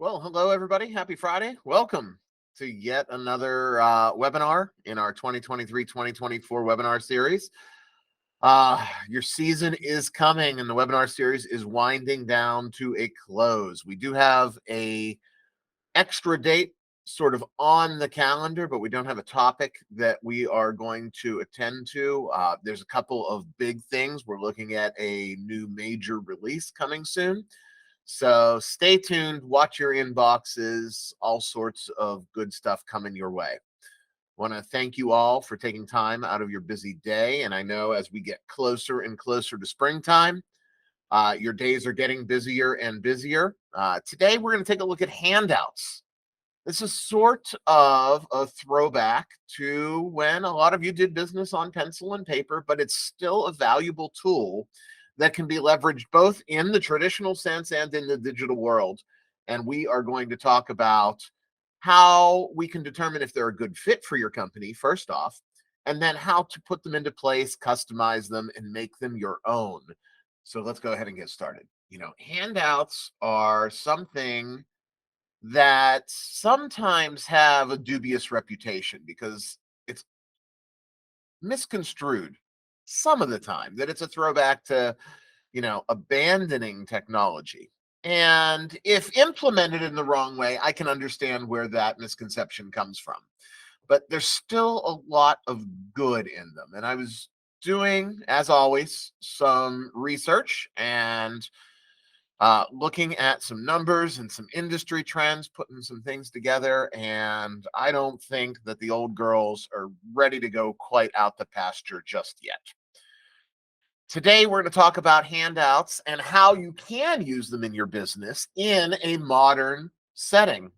Well, hello, everybody. Happy Friday. Welcome to yet another webinar in our 2023-2024 webinar series. Your season is coming and the webinar series is winding down to a close. We do have a extra date sort of on the calendar, but we don't have a topic that we are going to attend to. There's a couple of big things. We're looking at a new major release coming soon. So stay tuned, watch your inboxes, all sorts of good stuff coming your way. Want to thank you all for taking time out of your busy day. And I know as we get closer and closer to springtime, your days are getting busier and busier. Today, we're going to take a look at handouts. This is sort of a throwback to when a lot of you did business on pencil and paper, but it's still a valuable tool that can be leveraged both in the traditional sense and in the digital world. And we are going to talk about how we can determine if they're a good fit for your company, first off, and then how to put them into place, customize them, and make them your own. So let's go ahead and get started. Handouts are something that sometimes have a dubious reputation because it's misconstrued some of the time that it's a throwback to, abandoning technology. And if implemented in the wrong way, I can understand where that misconception comes from. But there's still a lot of good in them. And I was doing, as always, some research and looking at some numbers and some industry trends, putting some things together. And I don't think that the old girls are ready to go quite out the pasture just yet. Today, we're going to talk about handouts and how you can use them in your business in a modern setting.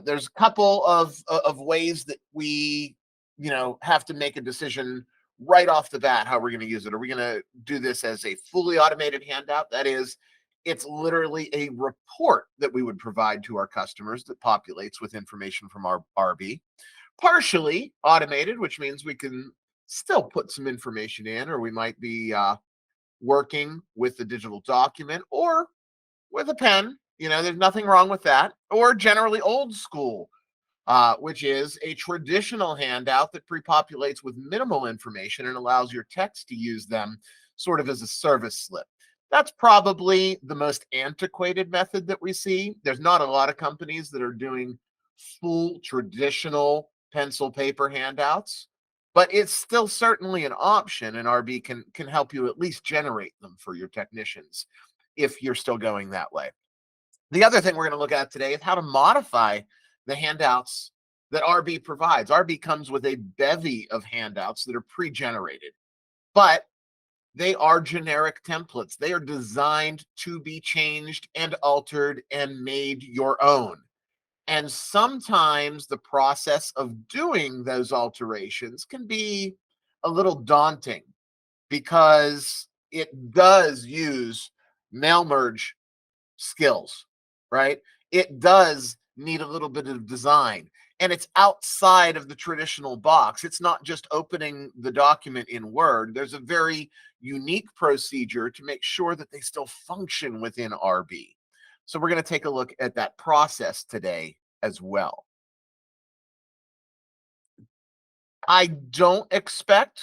There's a couple of ways that we, have to make a decision right off the bat how we're going to use it. Are we going to do this as a fully automated handout? That is, it's literally a report that we would provide to our customers that populates with information from our RB. Partially automated, which means we can still put some information in, or we might be working with the digital document or with a pen. There's nothing wrong with that. Or generally old school, which is a traditional handout that pre-populates with minimal information and allows your techs to use them sort of as a service slip. That's probably the most antiquated method that we see. There's not a lot of companies that are doing full traditional pencil paper handouts, but it's still certainly an option, and RB can help you at least generate them for your technicians if you're still going that way. The other thing we're going to look at today is how to modify the handouts that RB provides. RB comes with a bevy of handouts that are pre-generated, but they are generic templates. They are designed to be changed and altered and made your own. And sometimes the process of doing those alterations can be a little daunting because it does use mail merge skills, right? It does need a little bit of design, and it's outside of the traditional box. It's not just opening the document in Word. There's a very unique procedure to make sure that they still function within RB. So we're going to take a look at that process today as well. I don't expect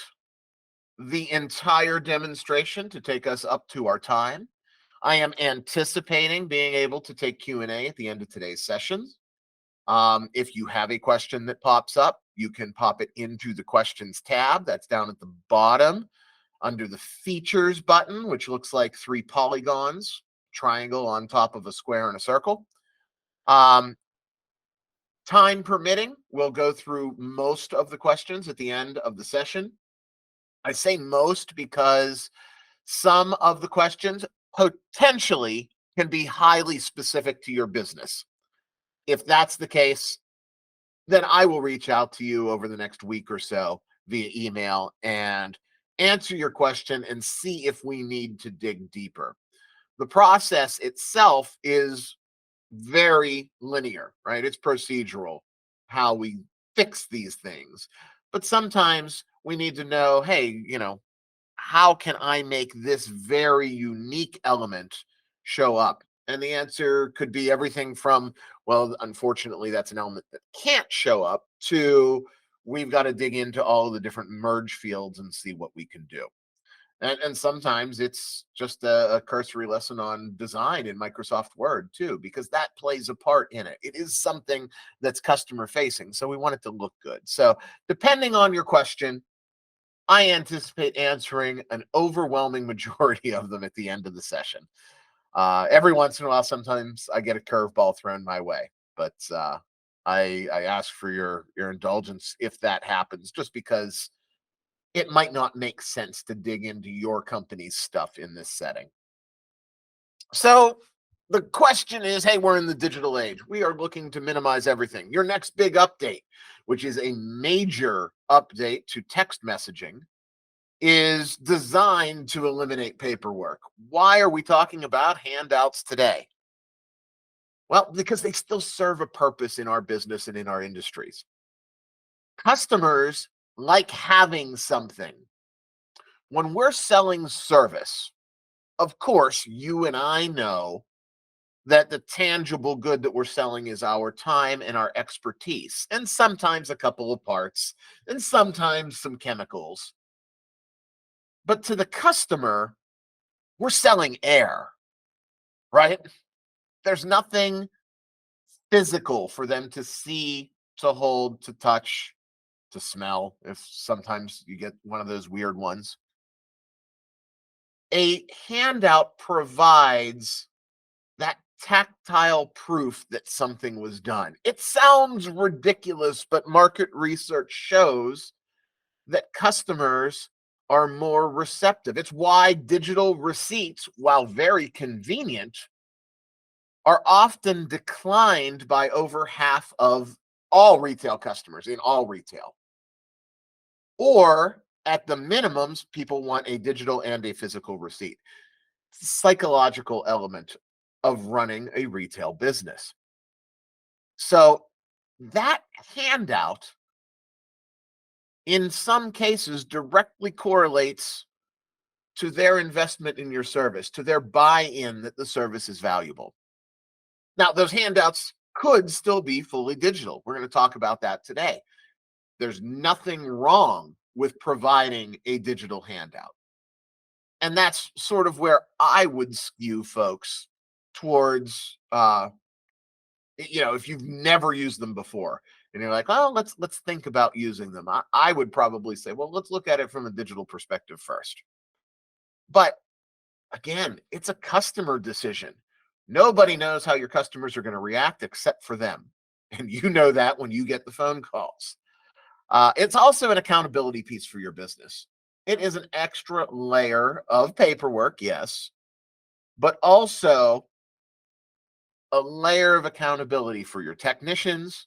the entire demonstration to take us up to our time. I am anticipating being able to take Q&A at the end of today's session. If you have a question that pops up, you can pop it into the questions tab. That's down at the bottom under the features button, which looks like 3 polygons, triangle on top of a square and a circle. Time permitting, we'll go through most of the questions at the end of the session. I say most because some of the questions potentially can be highly specific to your business. If that's the case, then I will reach out to you over the next week or so via email and answer your question and see if we need to dig deeper. The process itself is very linear, right? It's procedural how we fix these things. But sometimes we need to know, hey, how can I make this very unique element show up And the answer could be everything from, well, unfortunately, that's an element that can't show up, to we've got to dig into all of the different merge fields and see what we can do. And sometimes it's just a cursory lesson on design in Microsoft Word too, because that plays a part in it. It is something that's customer facing, so we want it to look good. So depending on your question, I anticipate answering an overwhelming majority of them at the end of the session. Every once in a while, sometimes I get a curveball thrown my way, but I ask for your indulgence if that happens, just because it might not make sense to dig into your company's stuff in this setting. So the question is, hey, we're in the digital age. We are looking to minimize everything. Your next big update, which is a major update to text messaging, is designed to eliminate paperwork. Why are we talking about handouts today? Well, because they still serve a purpose in our business and in our industries. Customers like having something. When we're selling service, of course, you and I know that the tangible good that we're selling is our time and our expertise, and sometimes a couple of parts, and sometimes some chemicals. But to the customer, we're selling air, right? There's nothing physical for them to see, to hold, to touch, to smell, if sometimes you get one of those weird ones. A handout provides that tactile proof that something was done. It sounds ridiculous, but market research shows that customers are more receptive. It's why digital receipts, while very convenient, are often declined by over half of all retail customers in all retail. Or at the minimums, people want a digital and a physical receipt. It's a psychological element of running a retail business. So that handout, in some cases, directly correlates to their investment in your service, to their buy-in that the service is valuable. Now, those handouts could still be fully digital. We're going to talk about that today. There's nothing wrong with providing a digital handout. And that's sort of where I would skew folks towards, if you've never used them before and you're like, oh, let's think about using them. I would probably say, well, let's look at it from a digital perspective first. But again, it's a customer decision. Nobody knows how your customers are going to react except for them. And you know that when you get the phone calls. It's also an accountability piece for your business. It is an extra layer of paperwork, yes, but also a layer of accountability for your technicians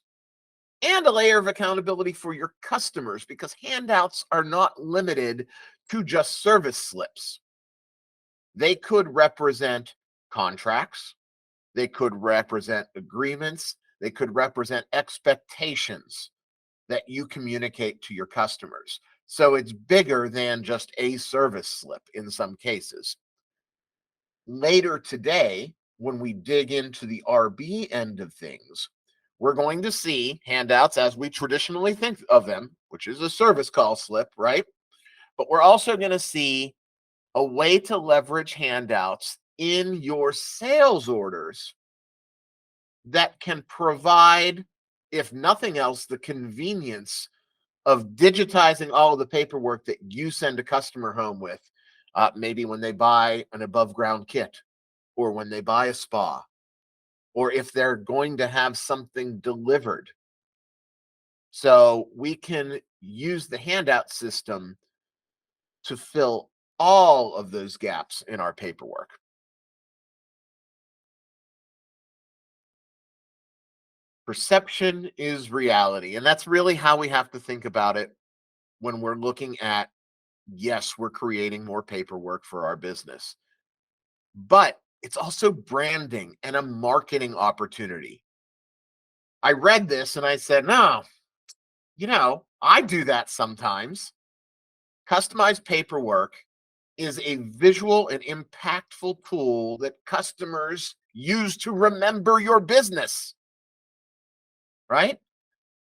and a layer of accountability for your customers, because handouts are not limited to just service slips. They could represent contracts, they could represent agreements, they could represent expectations that you communicate to your customers. So it's bigger than just a service slip in some cases. Later today, when we dig into the RB end of things, we're going to see handouts as we traditionally think of them, which is a service call slip, right? But we're also going to see a way to leverage handouts in your sales orders that can provide, if nothing else, the convenience of digitizing all of the paperwork that you send a customer home with, maybe when they buy an above ground kit, or when they buy a spa, or if they're going to have something delivered. So we can use the handout system to fill all of those gaps in our paperwork. Perception is reality. And that's really how we have to think about it when we're looking at, yes, we're creating more paperwork for our business, but it's also branding and a marketing opportunity. I read this and I said, no, I do that sometimes. Customized paperwork is a visual and impactful tool that customers use to remember your business, right?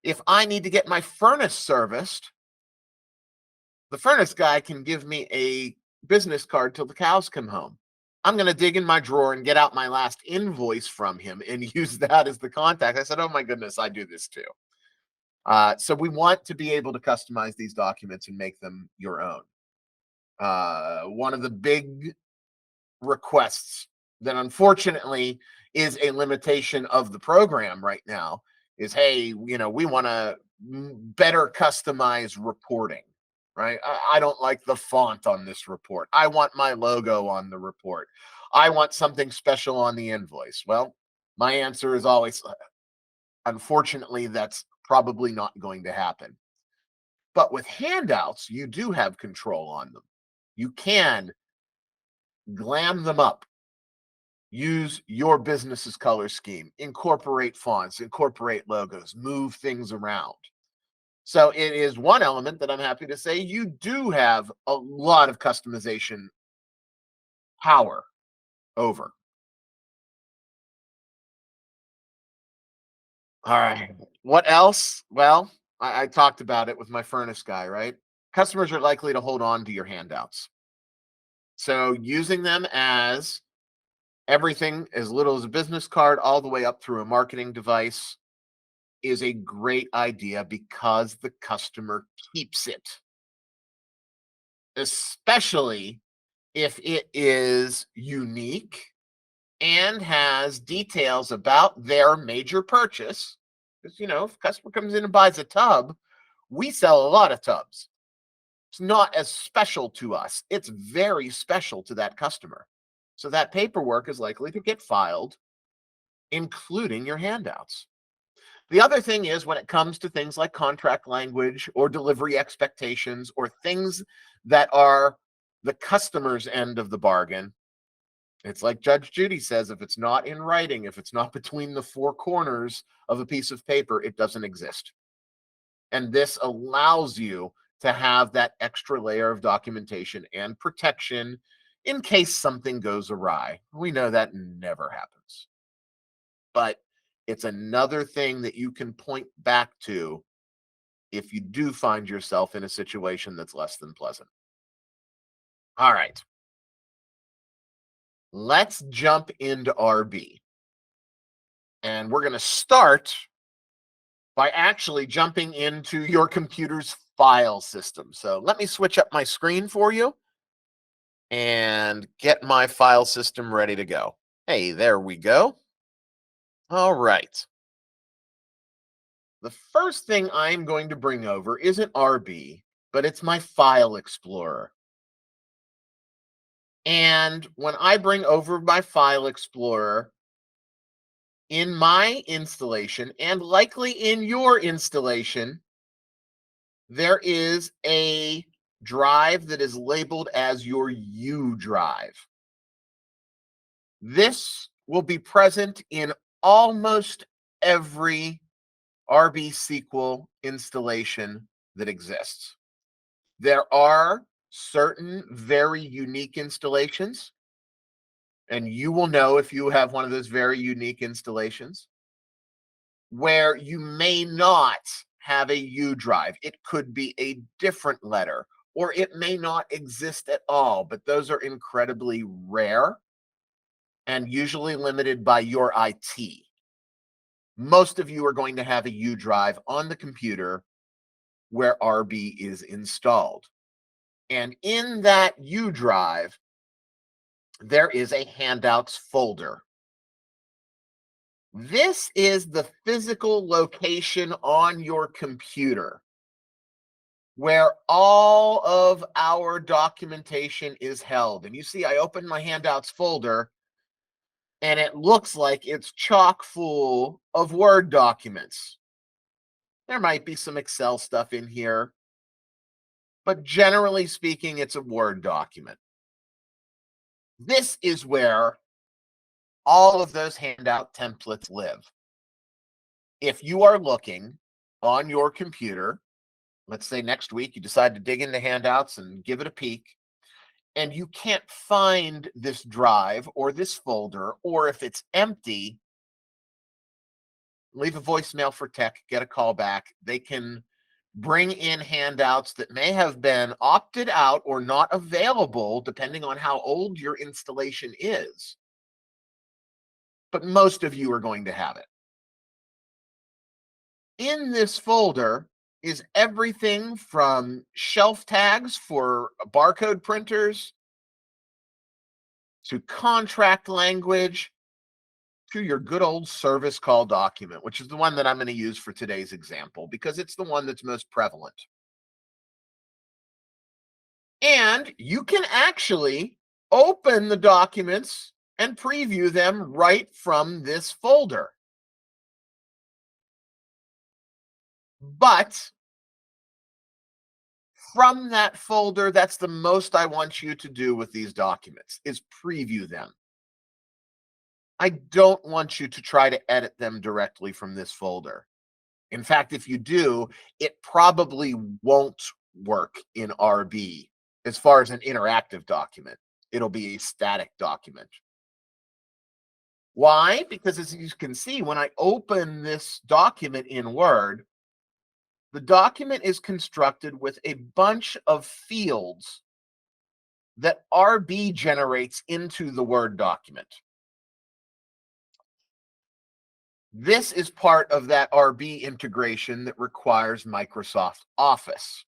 If I need to get my furnace serviced, the furnace guy can give me a business card till the cows come home. I'm going to dig in my drawer and get out my last invoice from him and use that as the contact. I said, oh my goodness, I do this too. So we want to be able to customize these documents and make them your own. One of the big requests that unfortunately is a limitation of the program right now is, hey, we want to better customize reporting, right? I don't like the font on this report. I want my logo on the report. I want something special on the invoice. Well, my answer is always, unfortunately, that's probably not going to happen. But with handouts, you do have control on them. You can glam them up, use your business's color scheme, incorporate fonts, incorporate logos, move things around. So it is one element that I'm happy to say you do have a lot of customization power over. All right. What else? Well, I talked about it with my furnace guy, right? Customers are likely to hold on to your handouts. So using them as everything as little as a business card all the way up through a marketing device is a great idea because the customer keeps it, especially if it is unique and has details about their major purchase. Because, if a customer comes in and buys a tub, we sell a lot of tubs. It's not as special to us. It's very special to that customer. So that paperwork is likely to get filed, including your handouts. The other thing is when it comes to things like contract language or delivery expectations or things that are the customer's end of the bargain, it's like Judge Judy says, if it's not in writing, if it's not between the four corners of a piece of paper, it doesn't exist. And this allows you to have that extra layer of documentation and protection in case something goes awry. We know that never happens. But it's another thing that you can point back to if you do find yourself in a situation that's less than pleasant. All right. Let's jump into RB. And we're going to start by actually jumping into your computer's file system. So let me switch up my screen for you and get my file system ready to go. Hey, there we go. All right. The first thing I'm going to bring over isn't RB, but it's my file explorer. And when I bring over my file explorer, in my installation, and likely in your installation, there is a drive that is labeled as your U drive. This will be present in almost every RB SQL installation that exists. There are certain very unique installations, and you will know if you have one of those very unique installations, where you may not have a U drive. It could be a different letter, or it may not exist at all, but those are incredibly rare and usually limited by your IT. Most of you are going to have a U drive on the computer where RB is installed. And in that U drive, there is a handouts folder. This is the physical location on your computer where all of our documentation is held. And you see, I opened my handouts folder and it looks like it's chock full of Word documents. There might be some Excel stuff in here, but generally speaking, it's a Word document. This is where all of those handout templates live. If you are looking on your computer, let's say next week you decide to dig into handouts and give it a peek, and you can't find this drive or this folder, or if it's empty, leave a voicemail for tech, get a call back. They can bring in handouts that may have been opted out or not available, depending on how old your installation is. But most of you are going to have it. In this folder is everything from shelf tags for barcode printers to contract language to your good old service call document, which is the one that I'm going to use for today's example because it's the one that's most prevalent. And you can actually open the documents and preview them right from this folder. But from that folder, that's the most I want you to do with these documents is preview them. I don't want you to try to edit them directly from this folder. In fact, if you do, it probably won't work in RB as far as an interactive document. It'll be a static document. Why? Because as you can see, when I open this document in Word, the document is constructed with a bunch of fields that RB generates into the Word document. This is part of that RB integration that requires Microsoft Office.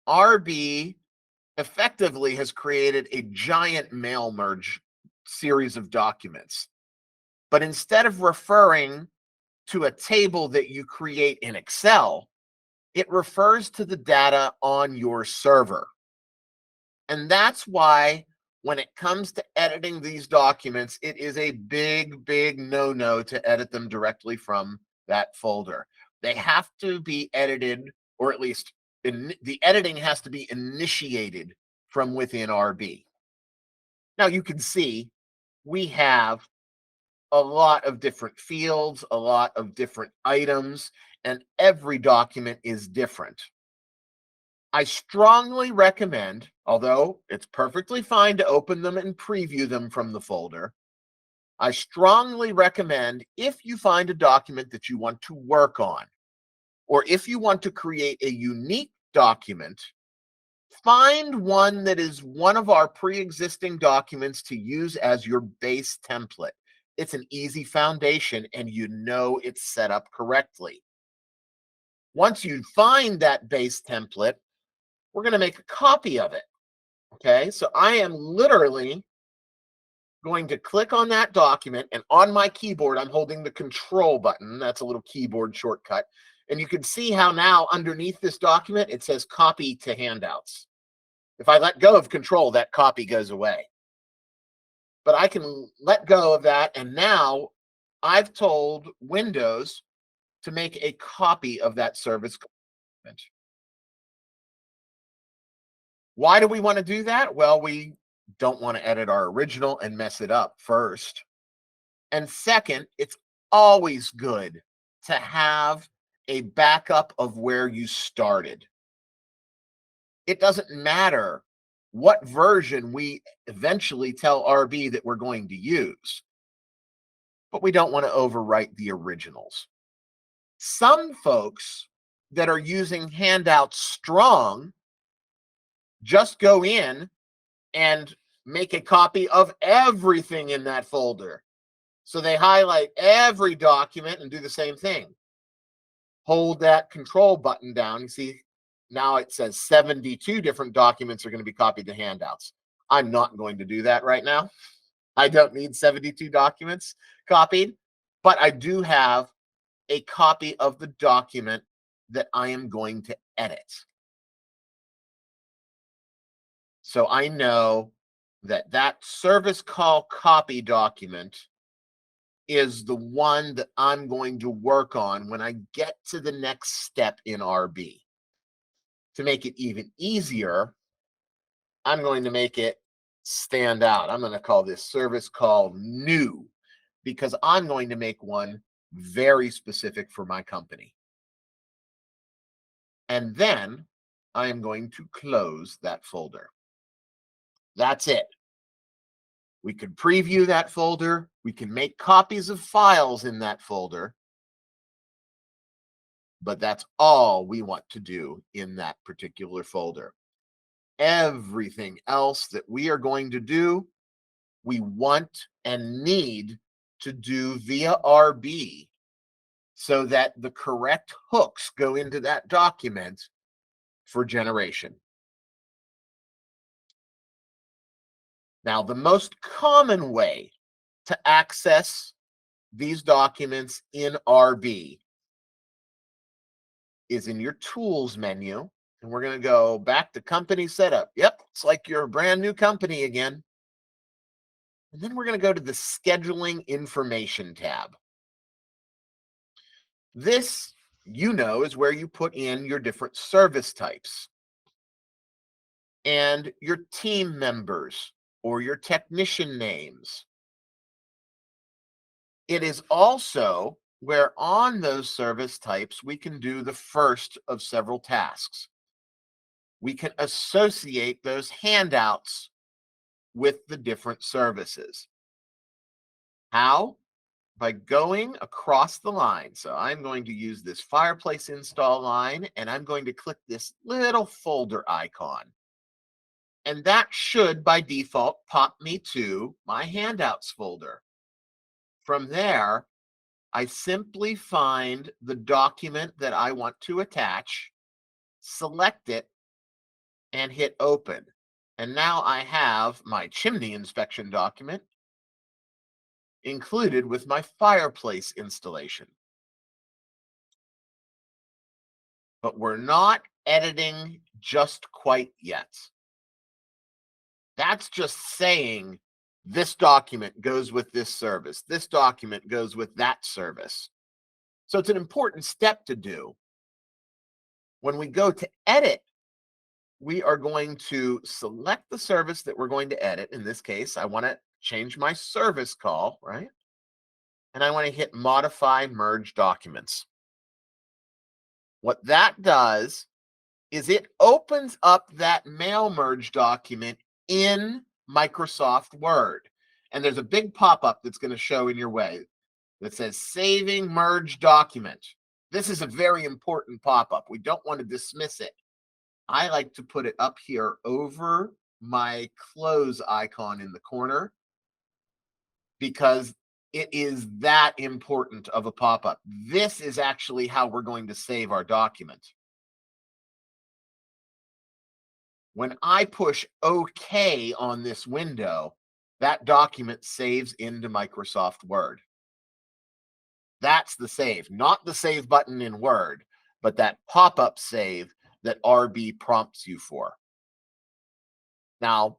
RB effectively has created a giant mail merge series of documents. But instead of referring to a table that you create in Excel, it refers to the data on your server. And that's why when it comes to editing these documents, it is a big, big no-no to edit them directly from that folder. They have to be edited, or at least the editing has to be initiated from within RB. Now you can see we have a lot of different fields, a lot of different items, and every document is different. I strongly recommend, although it's perfectly fine to open them and preview them from the folder, I strongly recommend if you find a document that you want to work on, or if you want to create a unique document, find one that is one of our pre-existing documents to use as your base template. It's an easy foundation and you know it's set up correctly. Once you find that base template, we're going to make a copy of it. Okay, so I am literally going to click on that document, and on my keyboard, I'm holding the control button. That's a little keyboard shortcut. And you can see how now underneath this document, it says copy to handouts. If I let go of control, that copy goes away. But I can let go of that, and now I've told Windows to make a copy of that service document. Why do we want to do that? Well, we don't want to edit our original and mess it up first. And second, it's always good to have a backup of where you started. It doesn't matter what version we eventually tell RB that we're going to use, but we don't want to overwrite the originals. Some folks that are using Handouts strong just go in and make a copy of everything in that folder. So they highlight every document and do the same thing. Hold that control button down. You see, now it says 72 different documents are going to be copied to handouts. I'm not going to do that right now. I don't need 72 documents copied, but I do have a copy of the document that I am going to edit. So I know that that service call copy document is the one that I'm going to work on when I get to the next step in RB. To make it even easier, I'm going to make it stand out. I'm going to call this service call new because I'm going to make one very specific for my company. And then I am going to close that folder. That's it. We can preview that folder. We can make copies of files in that folder. But that's all we want to do in that particular folder. Everything else that we are going to do, we want and need to do via RB so that the correct hooks go into that document for generation. Now, the most common way to access these documents in RB is in your tools menu. And we're going to go back to company setup. Yep, it's like you're a brand new company again. And then we're going to go to the scheduling information tab. This, is where you put in your different service types and your team members or your technician names. It is also where on those service types, we can do the first of several tasks. We can associate those handouts with the different services. How? By going across the line. So I'm going to use this fireplace install line, and I'm going to click this little folder icon. And that should, by default, pop me to my handouts folder. From there, I simply find the document that I want to attach, select it, and hit open. And now I have my chimney inspection document included with my fireplace installation. But we're not editing just quite yet. That's just saying this document goes with this service. This document goes with that service. So it's an important step to do. When we go to edit, we are going to select the service that we're going to edit. In this case, I want to change my service call, right? And I want to hit modify merge documents. What that does is it opens up that mail merge document in Microsoft Word. And there's a big pop-up that's going to show in your way that says saving merge document. This is a very important pop-up. We don't want to dismiss it. I like to put it up here over my close icon in the corner because it is that important of a pop-up. This is actually how we're going to save our document. When I push OK on this window, that document saves into Microsoft Word. That's the save, not the save button in Word, but that pop-up save that RB prompts you for. Now,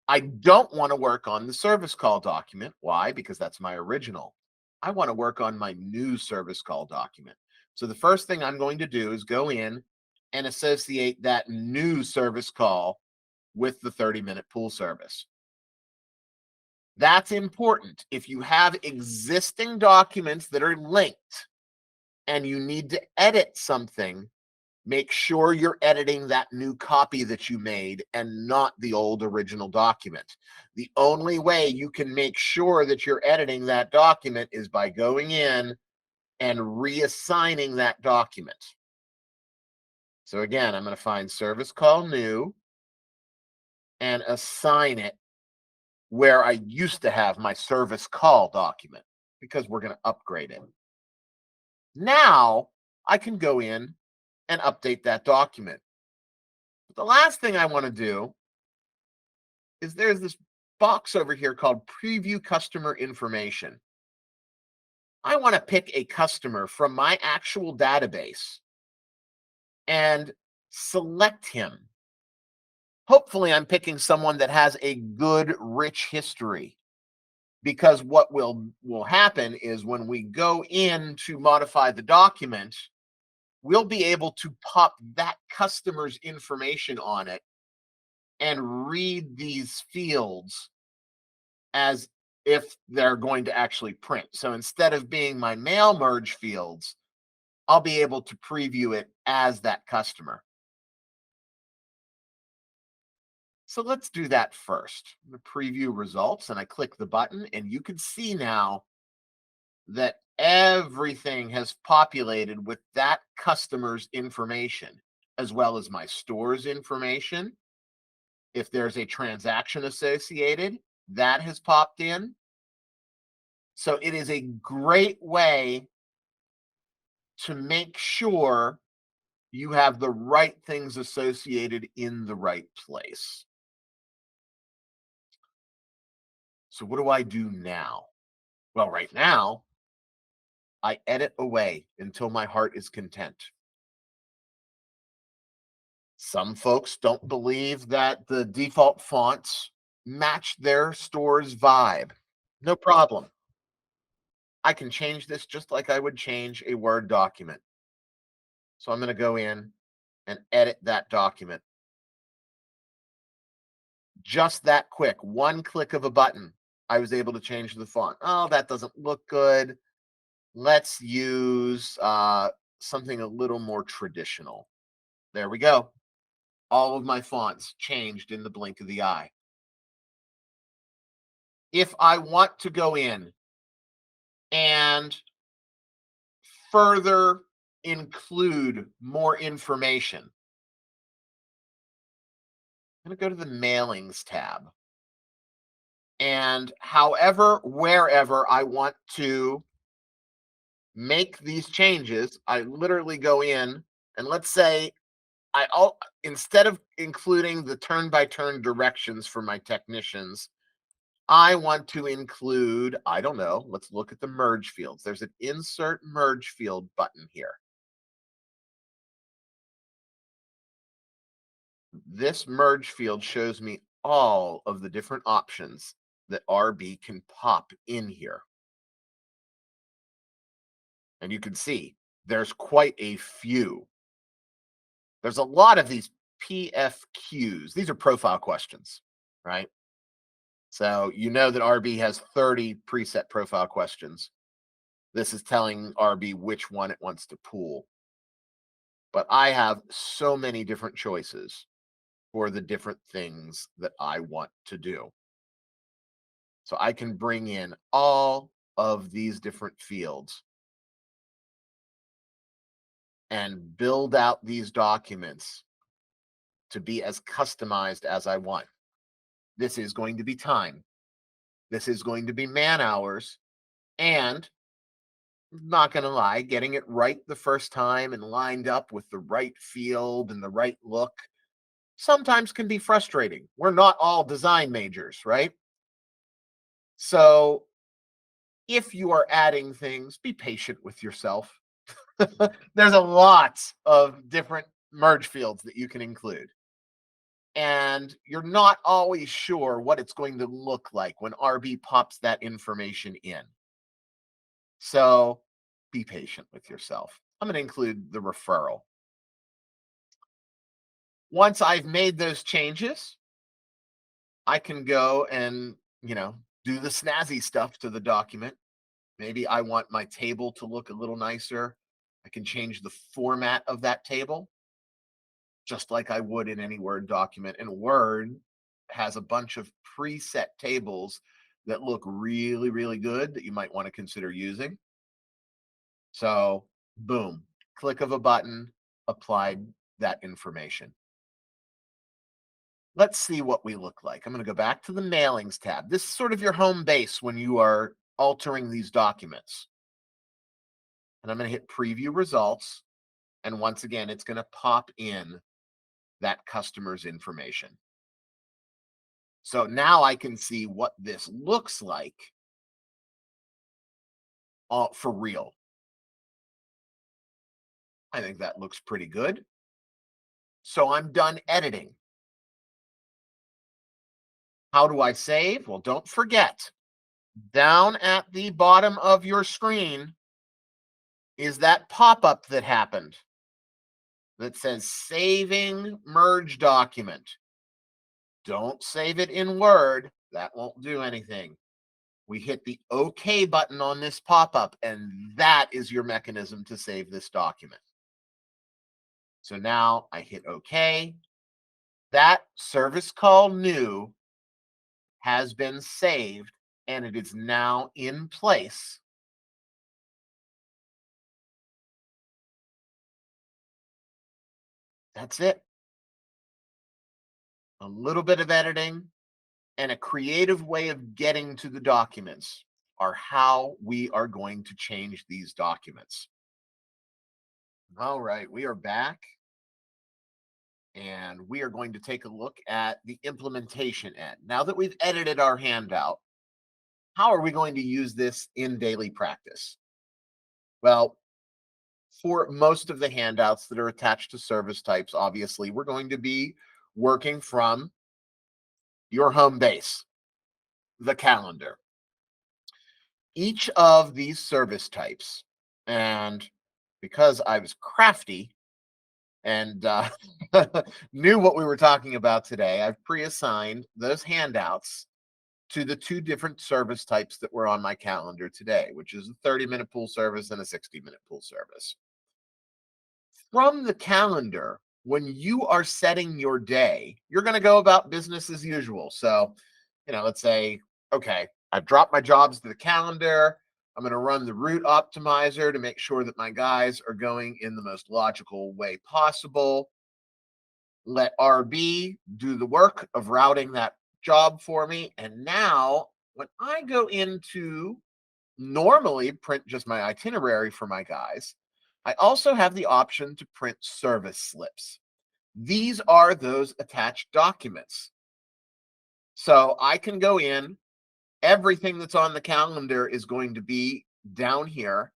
I don't want to work on the service call document. Why? Because that's my original. I want to work on my new service call document. So the first thing I'm going to do is go in and associate that new service call with the 30-minute pool service. That's important. If you have existing documents that are linked and you need to edit something, make sure you're editing that new copy that you made and not the old original document. The only way you can make sure that you're editing that document is by going in and reassigning that document. So again, I'm going to find service call new and assign it where I used to have my service call document because we're going to upgrade it. Now I can go in and update that document. But the last thing I want to do is there's this box over here called preview customer information. I want to pick a customer from my actual database and select him. Hopefully I'm picking someone that has a good, rich history, because what will happen is when we go in to modify the document, we'll be able to pop that customer's information on it and read these fields as if they're going to actually print. So instead of being my mail merge fields, I'll be able to preview it as that customer. So let's do that first. I'm gonna preview results and I click the button, and you can see now that everything has populated with that customer's information, as well as my store's information. If there's a transaction associated, that has popped in. So it is a great way to make sure you have the right things associated in the right place. So what do I do now? Well, right now, I edit away until my heart is content. Some folks don't believe that the default fonts match their store's vibe. No problem. I can change this just like I would change a Word document. So I'm going to go in and edit that document. Just that quick, one click of a button, I was able to change the font. Oh, that doesn't look good. Let's use something a little more traditional. There we go. All of my fonts changed in the blink of the eye. If I want to go in and further include more information, I'm going to go to the mailings tab. And however, wherever I want to make these changes, I literally go in and let's say instead of including the turn by turn directions for my technicians, I want to include, I don't know, let's look at the merge fields. There's an insert merge field button here. This merge field shows me all of the different options that RB can pop in here. And you can see there's quite a few. There's a lot of these PFQs. These are profile questions, right? So you know that RB has 30 preset profile questions. This is telling RB which one it wants to pool. But I have so many different choices for the different things that I want to do. So I can bring in all of these different fields and build out these documents to be as customized as I want. This is going to be time. This is going to be man hours. And not going to lie, getting it right the first time and lined up with the right field and the right look sometimes can be frustrating. We're not all design majors, right? So if you are adding things, be patient with yourself. There's a lot of different merge fields that you can include. And you're not always sure what it's going to look like when RB pops that information in. So be patient with yourself. I'm going to include the referral. Once I've made those changes, I can go and, do the snazzy stuff to the document. Maybe I want my table to look a little nicer. I can change the format of that table just like I would in any Word document. And Word has a bunch of preset tables that look really, really good that you might want to consider using. So, boom, click of a button, applied that information. Let's see what we look like. I'm going to go back to the mailings tab. This is sort of your home base when you are altering these documents. And I'm going to hit preview results. And once again, it's going to pop in that customer's information. So now I can see what this looks like for real. I think that looks pretty good. So I'm done editing. How do I save? Well, don't forget, down at the bottom of your screen is that pop-up that happened that says saving merge document. Don't save it in Word. That won't do anything. We hit the OK button on this pop-up, and that is your mechanism to save this document. So now I hit OK. That service call new has been saved and it is now in place. That's it. A little bit of editing and a creative way of getting to the documents are how we are going to change these documents. All right, we are back and we are going to take a look at the implementation end. Now that we've edited our handout, how are we going to use this in daily practice? Well, for most of the handouts that are attached to service types, obviously, we're going to be working from your home base, the calendar. Each of these service types, and because I was crafty and knew what we were talking about today, I've pre-assigned those handouts to the two different service types that were on my calendar today, which is a 30-minute pool service and a 60-minute pool service. From the calendar, when you are setting your day, you're going to go about business as usual. So, let's say, okay, I've dropped my jobs to the calendar. I'm going to run the route optimizer to make sure that my guys are going in the most logical way possible. Let RB do the work of routing that job for me. And now, when I go into normally print just my itinerary for my guys, I also have the option to print service slips. These are those attached documents. So I can go in, everything that's on the calendar is going to be down here.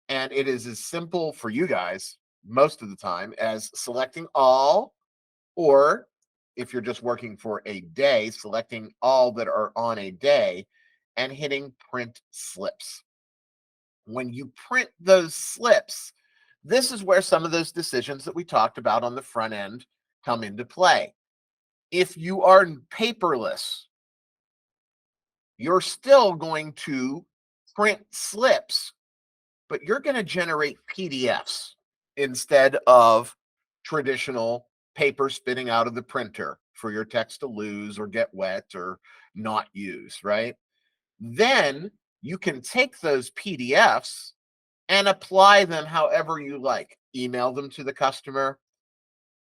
And it is as simple for you guys most of the time as selecting all, or if you're just working for a day, selecting all that are on a day and hitting print slips. When you print those slips, this is where some of those decisions that we talked about on the front end come into play. If you are paperless, you're still going to print slips, but you're going to generate PDFs instead of traditional paper spitting out of the printer for your text to lose or get wet or not use, right? Then you can take those PDFs and apply them however you like. Email them to the customer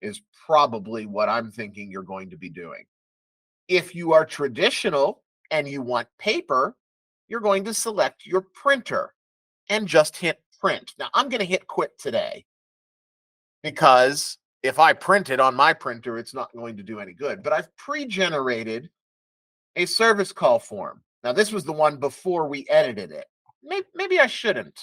is probably what I'm thinking you're going to be doing. If you are traditional and you want paper, you're going to select your printer and just hit print. Now, I'm going to hit quit today because if I print it on my printer, it's not going to do any good. But I've pre-generated a service call form. Now, this was the one before we edited it. Maybe I shouldn't.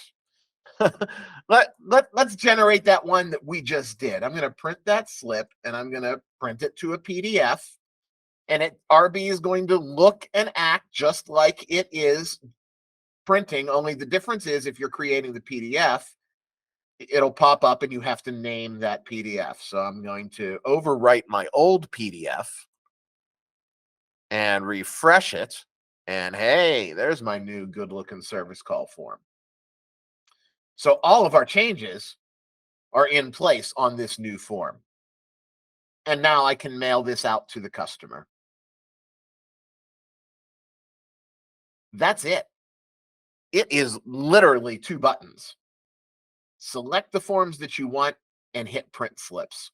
Let's generate that one that we just did. I'm going to print that slip and I'm going to print it to a PDF. And RB is going to look and act just like it is printing. Only the difference is if you're creating the PDF, it'll pop up and you have to name that PDF. So I'm going to overwrite my old PDF and refresh it. And hey, there's my new good looking service call form. So all of our changes are in place on this new form. And now I can mail this out to the customer. That's it. It is literally two buttons. Select the forms that you want and hit print slips.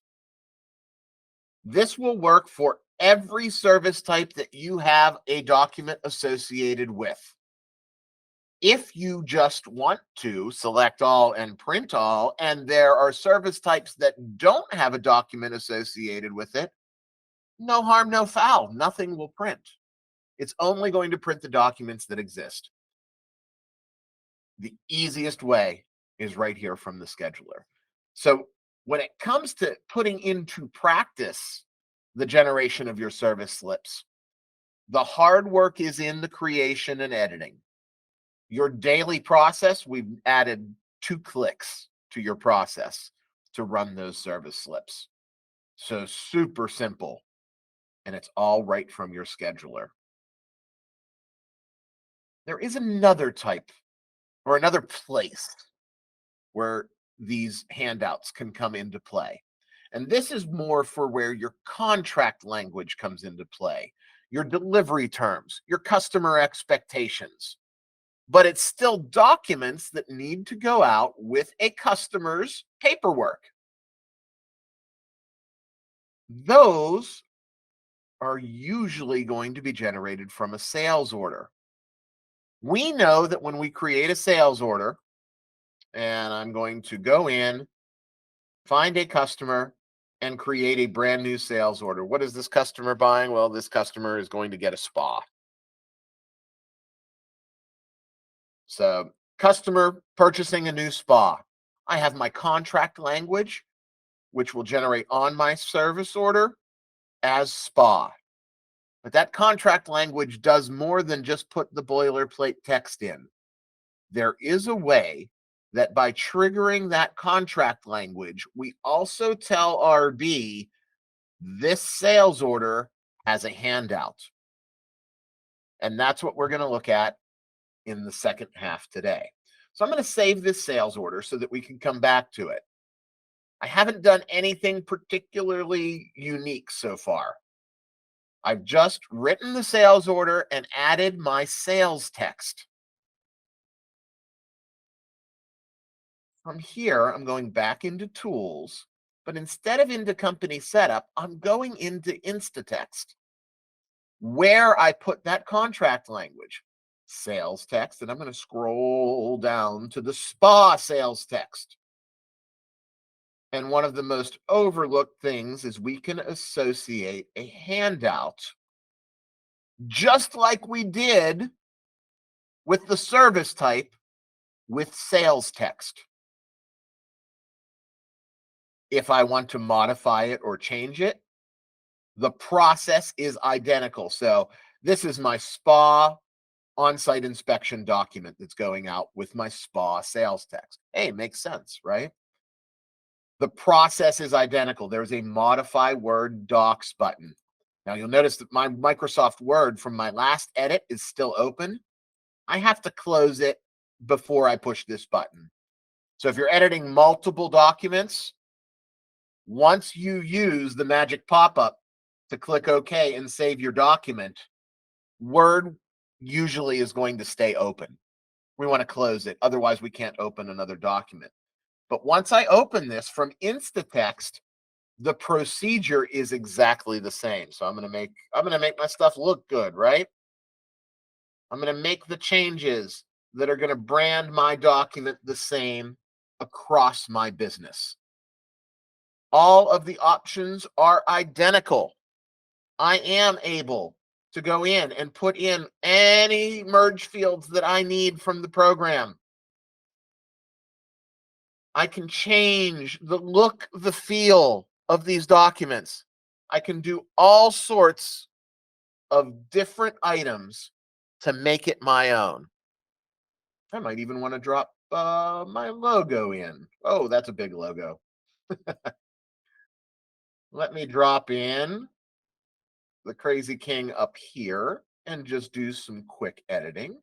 This will work for every service type that you have a document associated with. If you just want to select all and print all, and there are service types that don't have a document associated with it, no harm, no foul. Nothing will print. It's only going to print the documents that exist. The easiest way is right here from the scheduler. So when it comes to putting into practice the generation of your service slips, the hard work is in the creation and editing. Your daily process, we've added 2 clicks to your process to run those service slips. So super simple, and it's all right from your scheduler. There is another type or another place where these handouts can come into play. And this is more for where your contract language comes into play, your delivery terms, your customer expectations. But it's still documents that need to go out with a customer's paperwork. Those are usually going to be generated from a sales order. We know that when we create a sales order, and I'm going to go in, find a customer, and create a brand new sales order. What is this customer buying? Well, this customer is going to get a spa. So, customer purchasing a new spa. I have my contract language, which will generate on my service order as spa. But that contract language does more than just put the boilerplate text in. There is a way that by triggering that contract language, we also tell RB this sales order has a handout. And that's what we're going to look at in the second half today. So I'm going to save this sales order so that we can come back to it. I haven't done anything particularly unique so far. I've just written the sales order and added my sales text. From here, I'm going back into tools, but instead of into company setup, I'm going into Instatext, where I put that contract language, sales text, and I'm going to scroll down to the spa sales text. And one of the most overlooked things is we can associate a handout, just like we did with the service type with sales text. If I want to modify it or change it, the process is identical. So this is my spa on-site inspection document that's going out with my spa sales text. Hey, makes sense, right? The process is identical. There's a modify Word docs button. Now you'll notice that my Microsoft Word from my last edit is still open. I have to close it before I push this button. So if you're editing multiple documents, once you use the magic pop-up to click OK and save your document, Word usually is going to stay open. We want to close it. Otherwise, we can't open another document. But once I open this from Instatext, the procedure is exactly the same. So I'm going to make my stuff look good, right? I'm going to make the changes that are going to brand my document the same across my business. All of the options are identical. I am able to go in and put in any merge fields that I need from the program. I can change the look, the feel of these documents. I can do all sorts of different items to make it my own. I might even want to drop my logo in. Oh, that's a big logo. Let me drop in the Crazy King up here and just do some quick editing.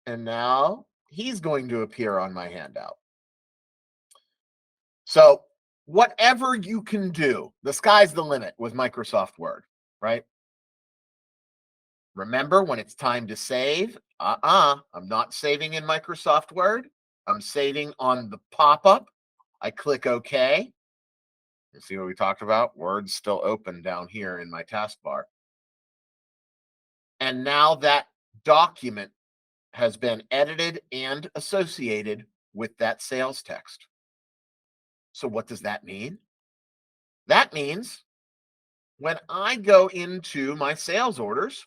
And now he's going to appear on my handout. So whatever you can do, the sky's the limit with Microsoft Word, right? Remember, when it's time to save, I'm not saving in Microsoft Word. I'm saving on the pop-up. I click OK. You see what we talked about? Word's still open down here in my taskbar. And now that document has been edited and associated with that sales text. So what does that mean? That means when I go into my sales orders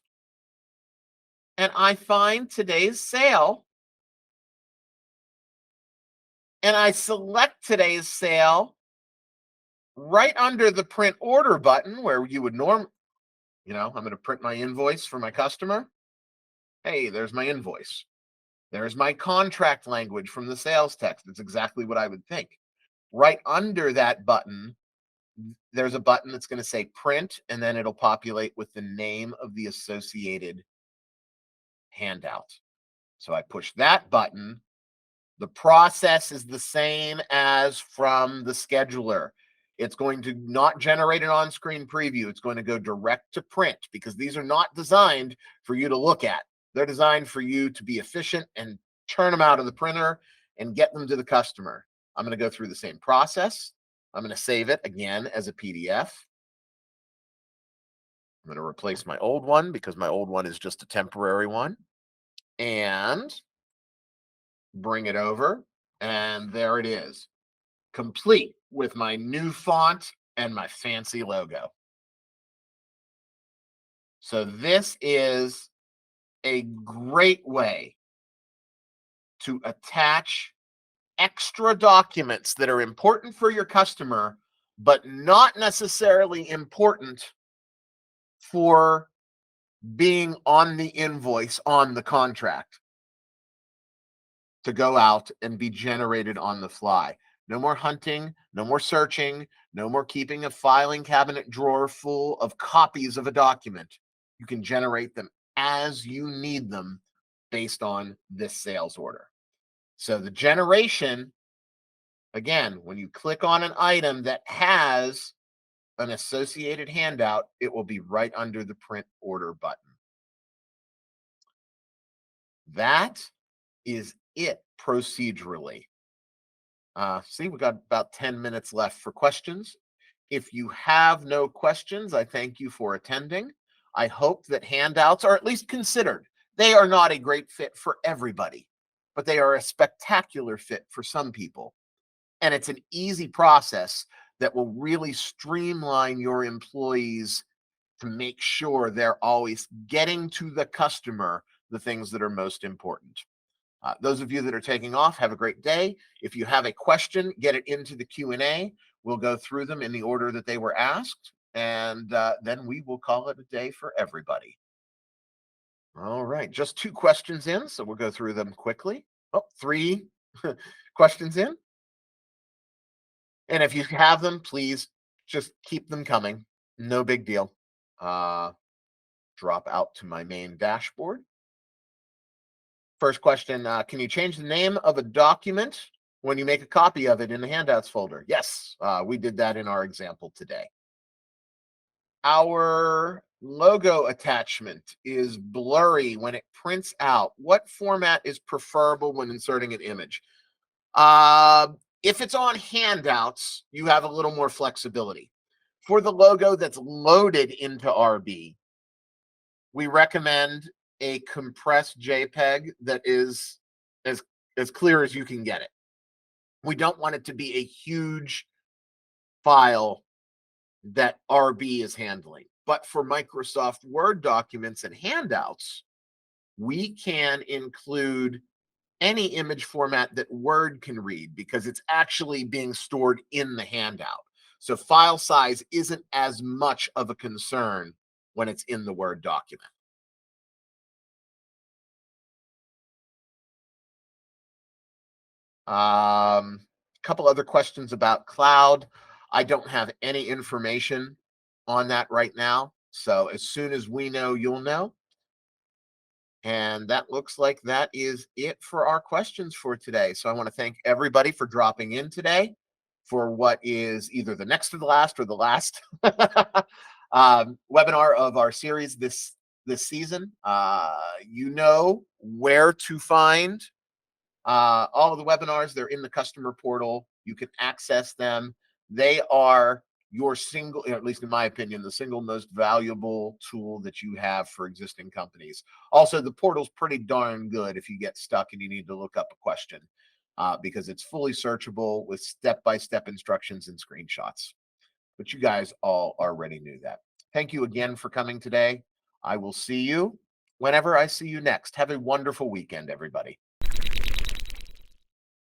and I find today's sale and I select today's sale right under the print order button where you would I'm going to print my invoice for my customer. Hey, there's my invoice. There's my contract language from the sales text. That's exactly what I would think. Right under that button, there's a button that's going to say print, and then it'll populate with the name of the associated handout. So I push that button, The process is the same as from the scheduler. It's going to not generate an on-screen preview. It's going to go direct to print because these are not designed for you to look at. They're designed for you to be efficient and turn them out of the printer and get them to the customer. I'm going to go through the same process. I'm going to save it again as a PDF. I'm going to replace my old one because my old one is just a temporary one. And bring it over. And there it is, complete with my new font and my fancy logo. So this is a great way to attach extra documents that are important for your customer, but not necessarily important for being on the invoice, on the contract, to go out and be generated on the fly. No more hunting, no more searching, no more keeping a filing cabinet drawer full of copies of a document. You can generate them as you need them based on this sales order. So the generation, again, when you click on an item that has an associated handout, it will be right under the print order button. That is it procedurally. See, we got about 10 minutes left for questions. If you have no questions, I thank you for attending. I hope that handouts are at least considered. They are not a great fit for everybody, but they are a spectacular fit for some people. And it's an easy process that will really streamline your employees to make sure they're always getting to the customer the things that are most important. Those of you that are taking off, have a great day. If you have a question, get it into the Q&A. We'll go through them in the order that they were asked, and then we will call it a day for everybody. All right, just 2 questions in, so we'll go through them quickly. Oh, 3 questions in. And if you have them, please just keep them coming. No big deal. Drop out to my main dashboard. First question, can you change the name of a document when you make a copy of it in the handouts folder? Yes, we did that in our example today. Our logo attachment is blurry when it prints out. What format is preferable when inserting an image? If it's on handouts, you have a little more flexibility. For the logo that's loaded into RB, we recommend a compressed JPEG that is as clear as you can get it. We don't want it to be a huge file that RB is handling. But for Microsoft Word documents and handouts, we can include any image format that Word can read because it's actually being stored in the handout. So file size isn't as much of a concern when it's in the Word document. Couple other questions about cloud. I don't have any information on that right now. So as soon as we know, you'll know. And that looks like that is it for our questions for today. So I want to thank everybody for dropping in today for what is either the next to the last or the last webinar of our series this season. You know where to find all of the webinars. They're in the customer portal. You can access them. They are your single, at least in my opinion, the single most valuable tool that you have for existing companies. Also, the portal's pretty darn good if you get stuck and you need to look up a question because it's fully searchable with step-by-step instructions and screenshots. But you guys all already knew that. Thank you again for coming today. I will see you whenever I see you next. Have a wonderful weekend, everybody.